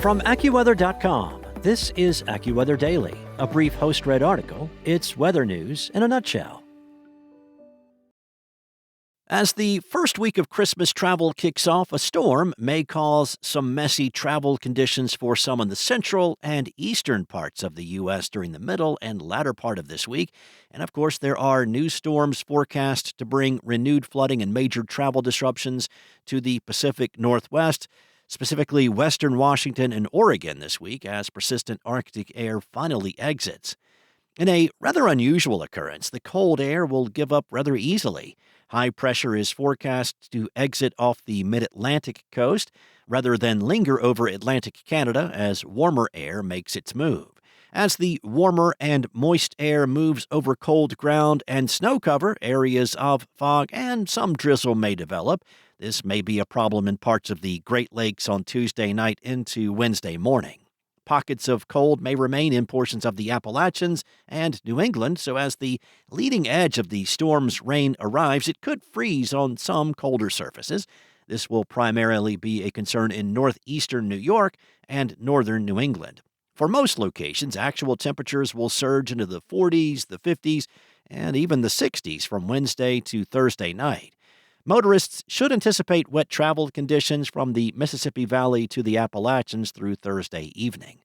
From AccuWeather.com, this is AccuWeather Daily, a brief host-read article. It's weather news in a nutshell. As the first week of Christmas travel kicks off, a storm may cause some messy travel conditions for some in the central and eastern parts of the U.S. during the middle and latter part of this week. And of course, there are new storms forecast to bring renewed flooding and major travel disruptions to the Pacific Northwest, specifically western Washington and Oregon this week as persistent Arctic air finally exits. In a rather unusual occurrence, the cold air will give up rather easily. High pressure is forecast to exit off the mid-Atlantic coast rather than linger over Atlantic Canada as warmer air makes its move. As the warmer and moist air moves over cold ground and snow cover, areas of fog and some drizzle may develop. This may be a problem in parts of the Great Lakes on Tuesday night into Wednesday morning. Pockets of cold may remain in portions of the Appalachians and New England, so as the leading edge of the storm's rain arrives, it could freeze on some colder surfaces. This will primarily be a concern in northeastern New York and northern New England. For most locations, actual temperatures will surge into the 40s, the 50s, and even the 60s from Wednesday to Thursday night. Motorists should anticipate wet travel conditions from the Mississippi Valley to the Appalachians through Thursday evening.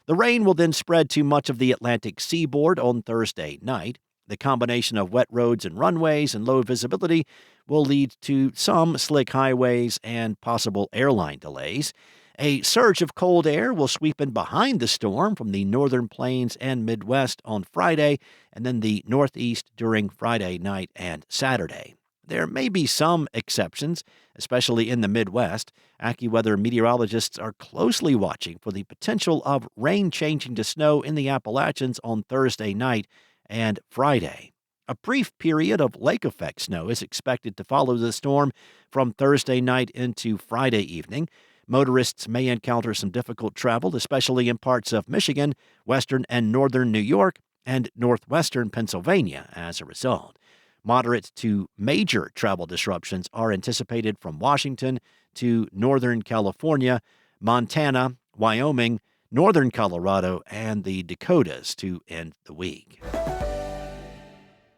The rain will then spread to much of the Atlantic seaboard on Thursday night. The combination of wet roads and runways and low visibility will lead to some slick highways and possible airline delays. A surge of cold air will sweep in behind the storm from the northern plains and Midwest on Friday, and then the Northeast during Friday night and Saturday. There may be some exceptions, especially in the Midwest. AccuWeather meteorologists are closely watching for the potential of rain changing to snow in the Appalachians on Thursday night and Friday. A brief period of lake effect snow is expected to follow the storm from Thursday night into Friday evening. Motorists may encounter some difficult travel, especially in parts of Michigan, western and northern New York, and northwestern Pennsylvania as a result. Moderate to major travel disruptions are anticipated from Washington to northern California, Montana, Wyoming, northern Colorado, and the Dakotas to end the week.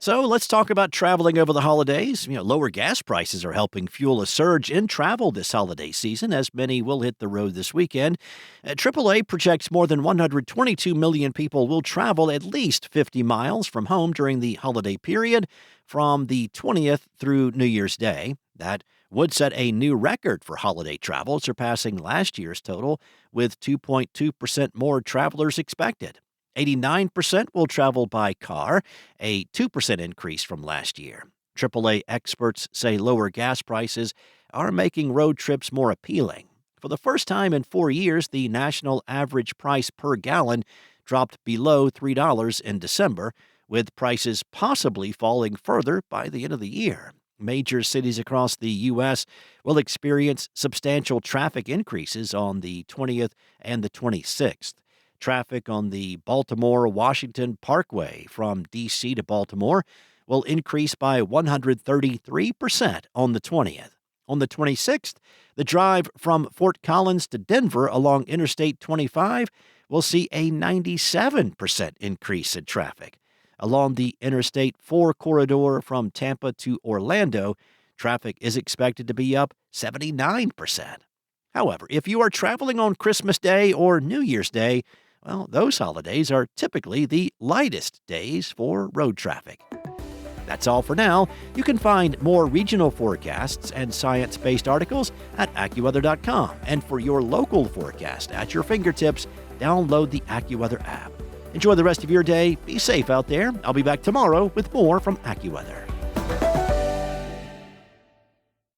So let's talk about traveling over the holidays. Lower gas prices are helping fuel a surge in travel this holiday season, as many will hit the road this weekend. AAA projects more than 122 million people will travel at least 50 miles from home during the holiday period from the 20th through New Year's Day. That would set a new record for holiday travel, surpassing last year's total, with 2.2% more travelers expected. 89% will travel by car, a 2% increase from last year. AAA experts say lower gas prices are making road trips more appealing. For the first time in 4 years, the national average price per gallon dropped below $3 in December, with prices possibly falling further by the end of the year. Major cities across the U.S. will experience substantial traffic increases on the 20th and the 26th. Traffic on the Baltimore-Washington Parkway from D.C. to Baltimore will increase by 133% on the 20th. On the 26th, the drive from Fort Collins to Denver along Interstate 25 will see a 97% increase in traffic. Along the Interstate 4 corridor from Tampa to Orlando, traffic is expected to be up 79%. However, if you are traveling on Christmas Day or New Year's Day, well, those holidays are typically the lightest days for road traffic. That's all for now. You can find more regional forecasts and science-based articles at AccuWeather.com. And for your local forecast at your fingertips, download the AccuWeather app. Enjoy the rest of your day. Be safe out there. I'll be back tomorrow with more from AccuWeather.